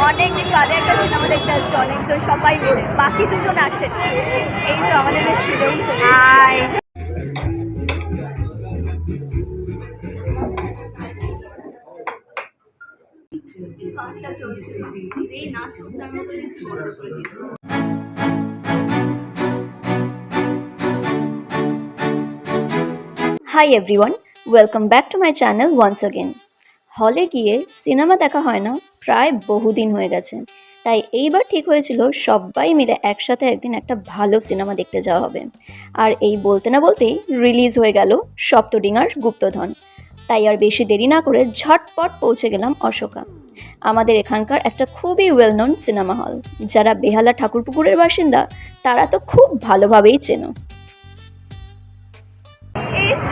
অনেকদিন বাদে একটা সিনেমা দেখতে যাচ্ছি, অনেকজন সবাই মিলে, বাকি দুজন আসেন। এই যে আমাদের স্টুডেন্ট চলে গানটা চলছিল, যেই নাচ করতে আমি করে দিয়েছি, বন্ধ করে দিয়েছি। Hi everyone, welcome back to my channel once again. হলে গিয়ে সিনেমা দেখা হয় না প্রায় বহুদিন হয়ে গেছে, তাই এইবার ঠিক হয়েছিল সবাই মিলে একসাথে একদিন একটা ভালো সিনেমা দেখতে যাওয়া হবে। আর এই বলতে না বলতেই রিলিজ হয়ে গেল সপ্তডিঙার গুপ্তধন। তাই আর বেশি দেরি না করে ঝটপট পৌঁছে গেলাম অশোকা, আমাদের এখানকার একটা খুবই ওয়েল নোন সিনেমা হল। যারা বেহালা ঠাকুরপুকুরের বাসিন্দা তারা তো খুব ভালোভাবেই চেনো।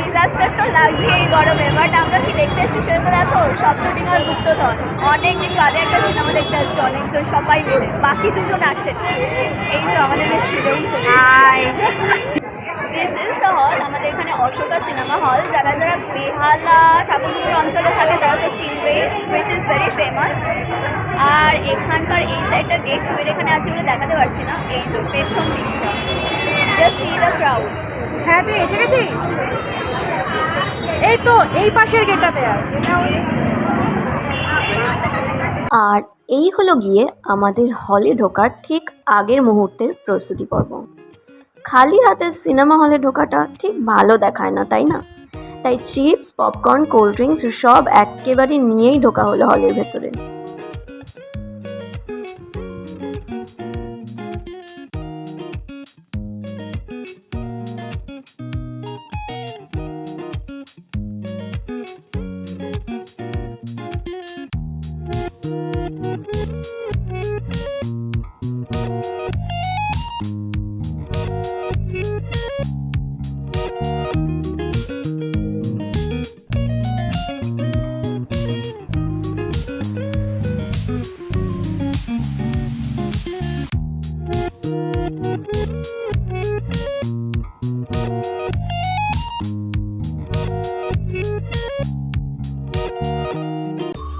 ডিজাস্টার তো লাগছে এই গরমে, বাট আমরা কি দেখতে এসেছি সেটা তো দেখো, সপ্তডিঙার গুপ্তধন। অনেকদিন বাদে একটা সিনেমা দেখতে যাচ্ছি, অনেকজন সবাই মিলে, বাকি দুজন আসেন। এই যে আমাদের স্টুডেন্ট চলে দিস ইজ দ্য হল, আমাদের এখানে অশোকা সিনেমা হল। যারা যারা বেহালা ঠাকুরপুকুর অঞ্চলে থাকে তারা তো চিনবে, হুইচ ইজ ভেরি ফেমাস। আর এখানকার এই সাইডটা গেট টু এখানে আছে বলে দেখাতে পারছি না, এই যে পেছন দিকটা, জাস্ট সি দ্য ক্রাউড। হ্যাঁ, তুই এসে গেছিস? এই তো এই পাশের গেটটাতে। আর এই হলো গিয়ে আমাদের হলে ঢোকার ঠিক আগের মুহূর্তের প্রস্তুতি পর্ব। খালি হাতে সিনেমা হলে ঢোকাটা ঠিক ভালো দেখায় না, তাই না? তাই চিপস, পপকর্ন, কোল্ড ড্রিঙ্কস সব একেবারে নিয়েই ঢোকা হলো হলের ভেতরে।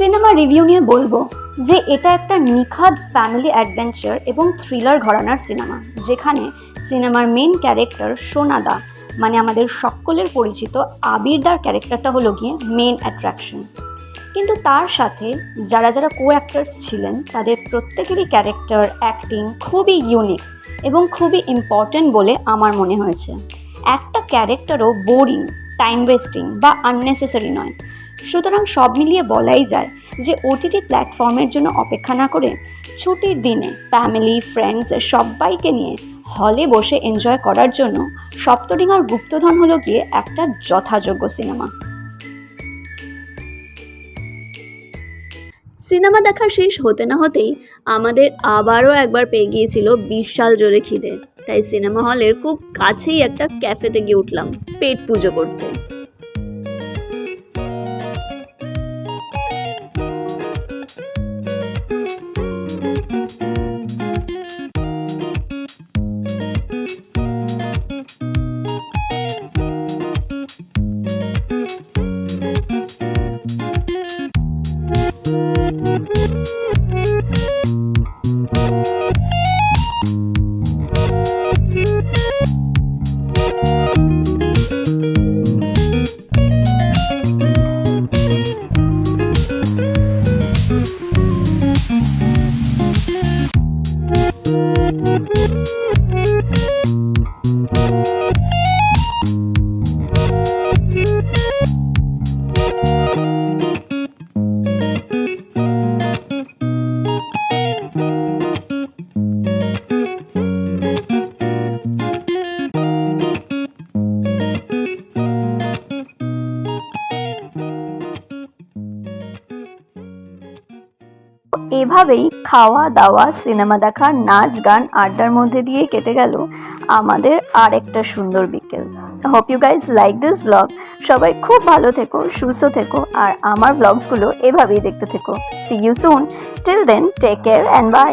সিনেমা রিভিউ নিয়ে বলবো যে এটা একটা নিখাদ ফ্যামিলি অ্যাডভেঞ্চার এবং থ্রিলার ঘরানার সিনেমা, যেখানে সিনেমার মেন ক্যারেক্টার সোনাদা মানে আমাদের সকলের পরিচিত আবিরদার ক্যারেক্টারটা হলো গিয়ে মেন অ্যাট্রাকশন। কিন্তু তার সাথে যারা যারা কো অ্যাক্টার্স ছিলেন তাদের প্রত্যেকেরই ক্যারেক্টার অ্যাক্টিং খুবই ইউনিক এবং খুবই ইম্পর্ট্যান্ট বলে আমার মনে হয়েছে। একটা ক্যারেক্টারও বোরিং, টাইম ওয়েস্টিং বা আননেসেসারি নয়। সুতরাং সব মিলিয়ে বলাই যায় যে ওটিটি প্ল্যাটফর্মের জন্য অপেক্ষা না করে ছুটির দিনে ফ্যামিলি, ফ্রেন্ডস সবাইকে নিয়ে হলে বসে এনজয় করার জন্য সপ্তডিঙার গুপ্তধন হলো গিয়ে একটা যথাযোগ্য সিনেমা। সিনেমা দেখা শেষ হতে না হতেই আমাদের আবারও একবার পেয়ে গিয়েছিল বিশাল জোরে খিদে। তাই সিনেমা হলের খুব কাছেই একটা ক্যাফেতে গিয়ে উঠলাম পেট পুজো করতে। এভাবেই খাওয়া দাওয়া, সিনেমা দেখা, নাচ গান, আড্ডার মধ্যে দিয়ে কেটে গেল আমাদের আর একটা সুন্দর বিকেল। Hope you guys like this blog. সবাই খুব ভালো থেকো, সুস্থ থেকো, আর আমার ব্লগসগুলো এভাবেই দেখতে থেকো। See you soon, till then take care and by.